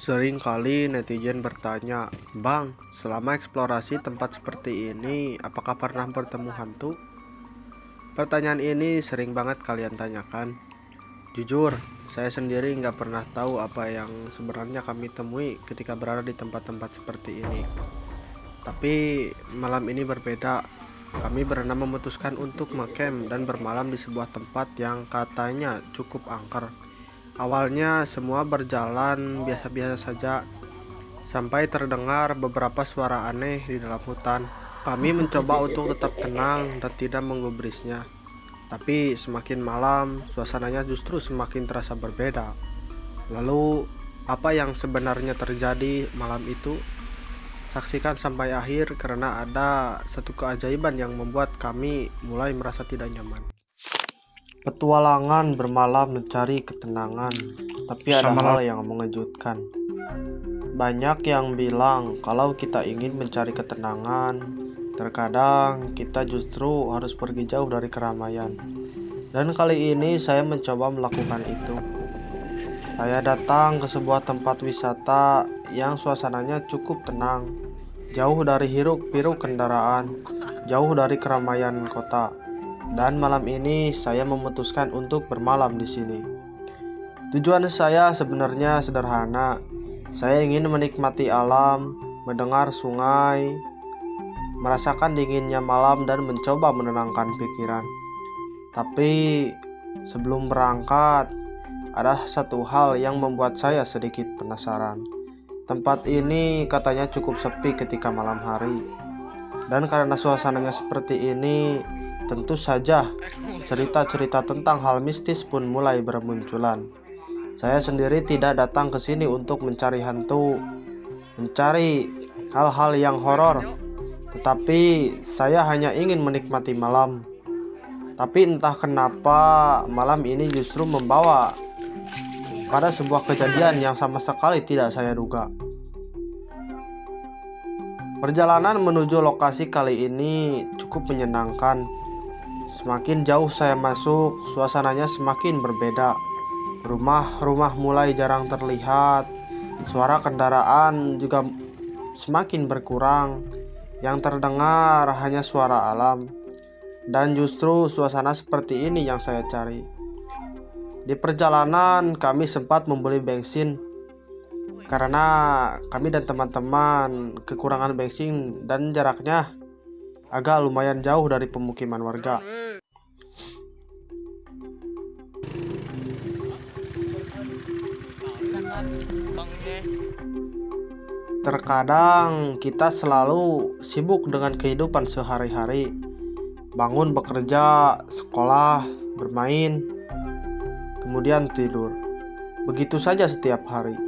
Sering kali netizen bertanya, "Bang, selama eksplorasi tempat seperti ini, apakah pernah bertemu hantu?" Pertanyaan ini sering banget kalian tanyakan. Jujur, saya sendiri nggak pernah tahu apa yang sebenarnya kami temui ketika berada di tempat-tempat seperti ini. Tapi malam ini berbeda. Kami berenam memutuskan untuk ngecamp dan bermalam di sebuah tempat yang katanya cukup angker. Awalnya semua berjalan biasa-biasa saja, sampai terdengar beberapa suara aneh di dalam hutan. Kami mencoba untuk tetap tenang dan tidak menggubrisnya. Tapi semakin malam, suasananya justru semakin terasa berbeda. Lalu, apa yang sebenarnya terjadi malam itu? Saksikan sampai akhir karena ada satu keajaiban yang membuat kami mulai merasa tidak nyaman. Petualangan bermalam mencari ketenangan, tapi ada hal yang mengejutkan. Banyak yang bilang kalau kita ingin mencari ketenangan, terkadang kita justru harus pergi jauh dari keramaian. Dan kali ini saya mencoba melakukan itu. Saya datang ke sebuah tempat wisata yang suasananya cukup tenang, jauh dari hiruk-pikuk kendaraan, jauh dari keramaian kota. Dan malam ini saya memutuskan untuk bermalam di sini. Tujuan saya sebenarnya sederhana. Saya ingin menikmati alam, mendengar sungai, merasakan dinginnya malam dan mencoba menenangkan pikiran. Tapi sebelum berangkat, ada satu hal yang membuat saya sedikit penasaran. Tempat ini katanya cukup sepi ketika malam hari. Dan karena suasananya seperti ini, tentu saja cerita-cerita tentang hal mistis pun mulai bermunculan. Saya sendiri tidak datang ke sini untuk mencari hantu, mencari hal-hal yang horor, tetapi saya hanya ingin menikmati malam. Tapi entah kenapa malam ini justru membawa pada sebuah kejadian yang sama sekali tidak saya duga. Perjalanan menuju lokasi kali ini cukup menyenangkan. Semakin jauh saya masuk, suasananya semakin berbeda. Rumah-rumah mulai jarang terlihat, suara kendaraan juga semakin berkurang. Yang terdengar hanya suara alam. Dan justru suasana seperti ini yang saya cari. Di perjalanan kami sempat membeli bensin karena kami dan teman-teman kekurangan bensin dan jaraknya agak lumayan jauh dari pemukiman warga. Terkadang kita selalu sibuk dengan kehidupan sehari-hari. Bangun bekerja, sekolah, bermain, kemudian tidur. Begitu saja setiap hari.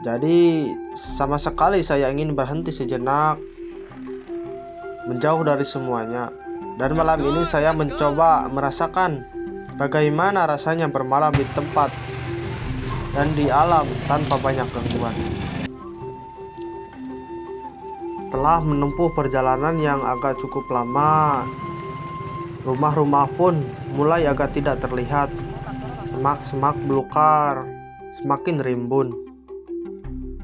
Jadi sama sekali saya ingin berhenti sejenak, menjauh dari semuanya. Dan malam ini saya mencoba merasakan bagaimana rasanya bermalam di tempat dan di alam tanpa banyak gangguan. Setelah menempuh perjalanan yang agak cukup lama, rumah-rumah pun mulai agak tidak terlihat. Semak-semak belukar semakin rimbun.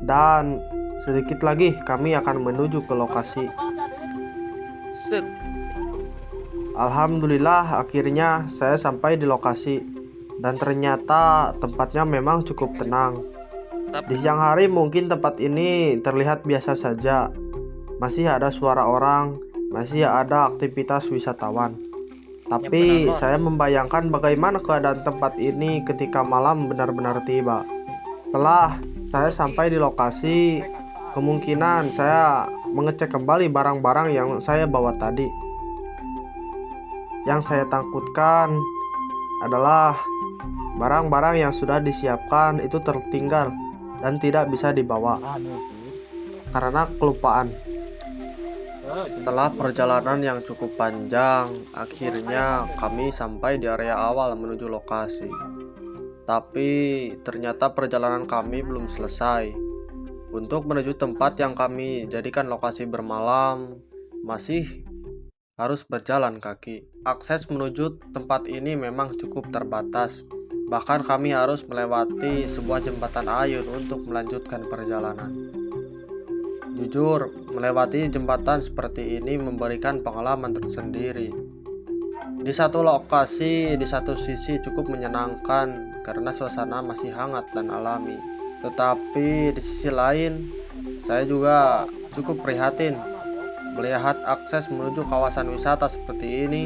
Dan sedikit lagi kami akan menuju ke lokasi. Alhamdulillah akhirnya saya sampai di lokasi. Dan ternyata tempatnya memang cukup tenang. Di siang hari mungkin tempat ini terlihat biasa saja. Masih ada suara orang, masih ada aktivitas wisatawan. Tapi saya membayangkan bagaimana keadaan tempat ini ketika malam benar-benar tiba. Setelah saya sampai di lokasi, kemungkinan saya mengecek kembali barang-barang yang saya bawa tadi. Yang saya takutkan adalah barang-barang yang sudah disiapkan itu tertinggal dan tidak bisa dibawa karena kelupaan. Setelah perjalanan yang cukup panjang, akhirnya kami sampai di area awal menuju lokasi. Tapi ternyata perjalanan kami belum selesai. Untuk menuju tempat yang kami jadikan lokasi bermalam, masih harus berjalan kaki. Akses menuju tempat ini memang cukup terbatas. Bahkan kami harus melewati sebuah jembatan ayun untuk melanjutkan perjalanan. Jujur, melewati jembatan seperti ini memberikan pengalaman tersendiri. Di satu lokasi, di satu sisi cukup menyenangkan karena suasana masih hangat dan alami. Tetapi di sisi lain, saya juga cukup prihatin melihat akses menuju kawasan wisata seperti ini.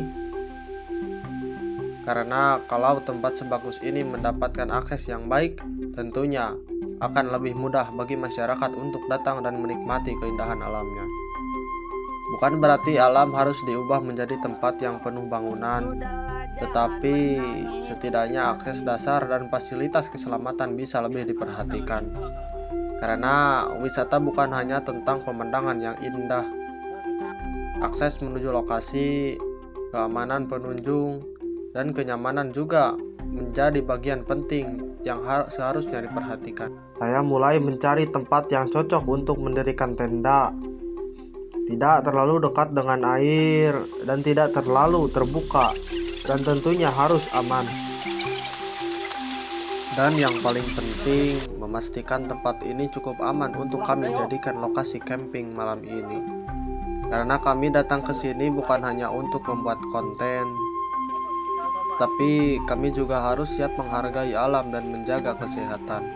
Karena kalau tempat sebagus ini mendapatkan akses yang baik, tentunya akan lebih mudah bagi masyarakat untuk datang dan menikmati keindahan alamnya. Bukan berarti alam harus diubah menjadi tempat yang penuh bangunan, tetapi setidaknya akses dasar dan fasilitas keselamatan bisa lebih diperhatikan. Karena wisata bukan hanya tentang pemandangan yang indah. Akses menuju lokasi, keamanan pengunjung, dan kenyamanan juga menjadi bagian penting yang seharusnya diperhatikan. Saya mulai mencari tempat yang cocok untuk mendirikan tenda. Tidak terlalu dekat dengan air dan tidak terlalu terbuka, dan tentunya harus aman. Dan yang paling penting, memastikan tempat ini cukup aman untuk kami jadikan lokasi camping malam ini. Karena kami datang ke sini bukan hanya untuk membuat konten, tapi kami juga harus siap menghargai alam dan menjaga kesehatan.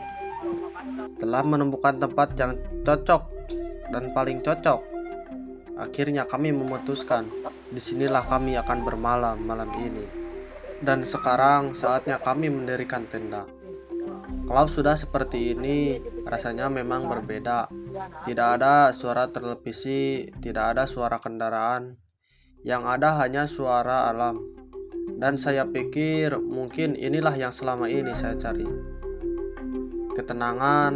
Setelah menemukan tempat yang cocok dan paling cocok, akhirnya kami memutuskan disinilah kami akan bermalam malam ini. Dan sekarang saatnya kami mendirikan tenda. Kalau sudah seperti ini, rasanya memang berbeda. Tidak ada suara televisi, tidak ada suara kendaraan. Yang ada hanya suara alam. Dan saya pikir mungkin inilah yang selama ini saya cari. Ketenangan.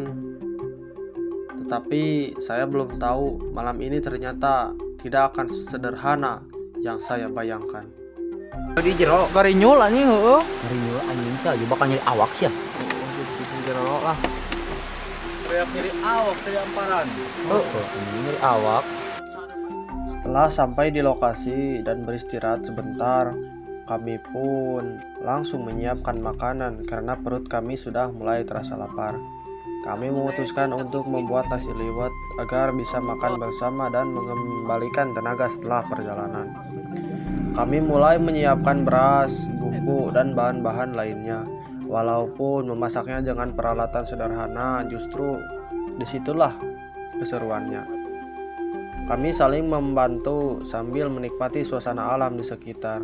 Tetapi saya belum tahu malam ini ternyata tidak akan sesederhana yang saya bayangkan. Di jero garinyul anjing heueuh. Garinyul anjing teh aja bakal nyeri awak sih. Di jero lah. Kayak nyeri awak teh amparan. Nyeri awak. Setelah sampai di lokasi dan beristirahat sebentar, kami pun langsung menyiapkan makanan karena perut kami sudah mulai terasa lapar. Kami memutuskan untuk membuat nasi liwet agar bisa makan bersama dan mengembalikan tenaga setelah perjalanan. Kami mulai menyiapkan beras, bumbu, dan bahan-bahan lainnya. Walaupun memasaknya dengan peralatan sederhana, justru disitulah keseruannya. Kami saling membantu sambil menikmati suasana alam di sekitar.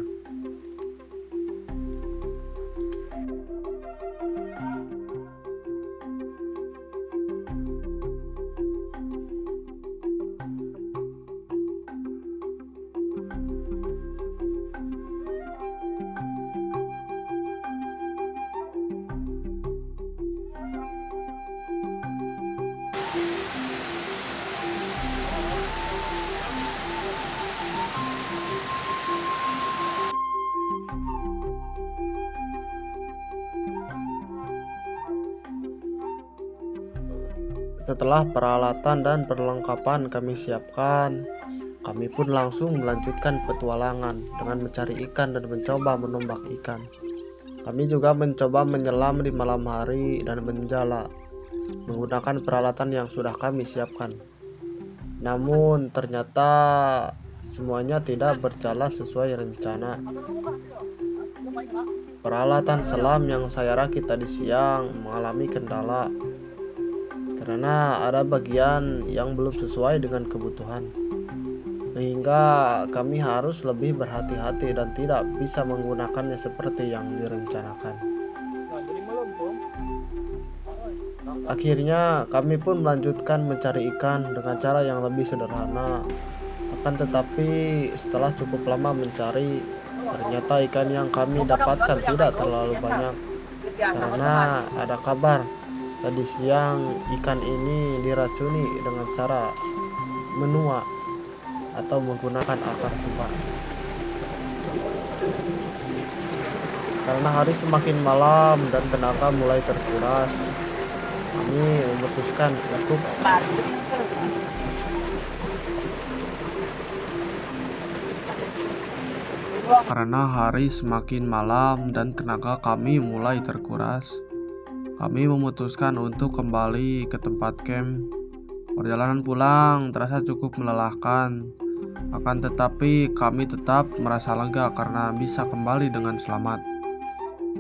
Setelah peralatan dan perlengkapan kami siapkan, kami pun langsung melanjutkan petualangan dengan mencari ikan dan mencoba menombak ikan. Kami juga mencoba menyelam di malam hari dan menjala menggunakan peralatan yang sudah kami siapkan. Namun ternyata semuanya tidak berjalan sesuai rencana. Peralatan selam yang saya rakit tadi siang mengalami kendala karena ada bagian yang belum sesuai dengan kebutuhan, sehingga kami harus lebih berhati-hati dan tidak bisa menggunakannya seperti yang direncanakan. Akhirnya kami pun melanjutkan mencari ikan dengan cara yang lebih sederhana. Akan tetapi setelah cukup lama mencari, ternyata ikan yang kami dapatkan tidak terlalu banyak karena ada kabar tadi siang ikan ini diracuni dengan cara menua atau menggunakan akar tuba. Karena hari semakin malam dan tenaga mulai terkuras, kami memutuskan untuk Karena hari semakin malam dan tenaga kami mulai terkuras, kami memutuskan untuk kembali ke tempat camp. Perjalanan pulang terasa cukup melelahkan. Akan tetapi kami tetap merasa lega karena bisa kembali dengan selamat.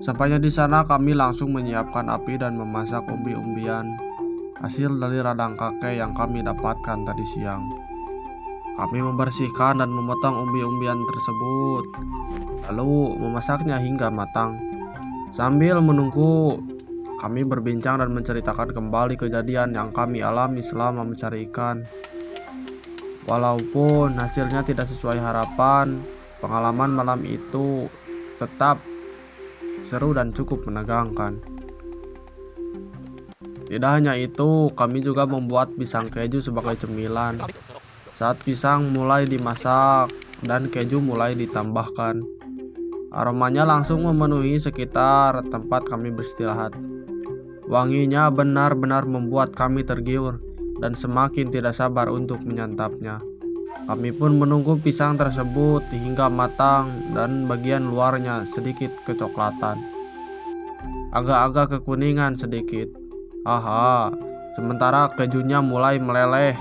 Sampainya di sana, kami langsung menyiapkan api dan memasak umbi-umbian, hasil dari radang kakek yang kami dapatkan tadi siang. Kami membersihkan dan memotong umbi-umbian tersebut, lalu memasaknya hingga matang. Sambil menunggu, kami berbincang dan menceritakan kembali kejadian yang kami alami selama mencari ikan. Walaupun hasilnya tidak sesuai harapan, pengalaman malam itu tetap seru dan cukup menegangkan. Tidak hanya itu, kami juga membuat pisang keju sebagai cemilan. Saat pisang mulai dimasak dan keju mulai ditambahkan, aromanya langsung memenuhi sekitar tempat kami beristirahat. Wanginya benar-benar membuat kami tergiur dan semakin tidak sabar untuk menyantapnya. Kami pun menunggu pisang tersebut hingga matang dan bagian luarnya sedikit kecoklatan, agak-agak kekuningan sedikit. Sementara kejunya mulai meleleh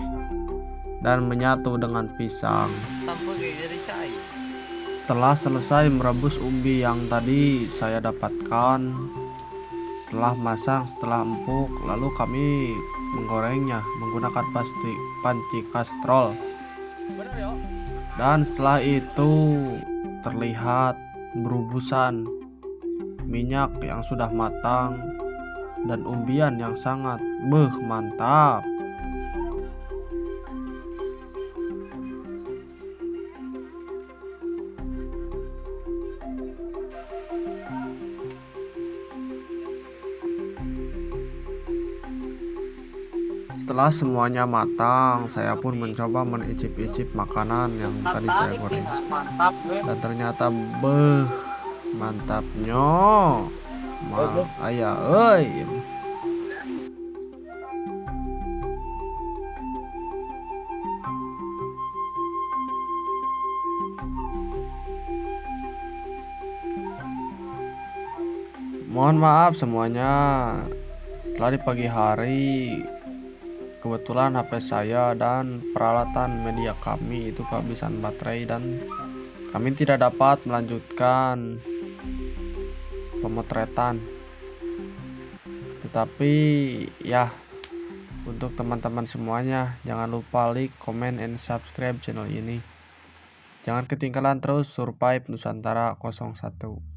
dan menyatu dengan pisang. Setelah selesai merebus umbi yang tadi saya dapatkan, setelah masang, setelah empuk, lalu kami menggorengnya menggunakan panci kastrol. Dan setelah itu terlihat berubusan minyak yang sudah matang dan umbian yang sangat mantap. Setelah semuanya matang, saya pun mencoba mencicip-icip makanan yang tadi saya goreng. Dan ternyata mantapnya. Ayah, mohon maaf semuanya. Setelah di pagi hari, kebetulan HP saya dan peralatan media kami itu kehabisan baterai dan kami tidak dapat melanjutkan pemotretan. Tetapi ya, untuk teman-teman semuanya, jangan lupa like, comment, and subscribe channel ini. Jangan ketinggalan terus Survive Nusantara 01.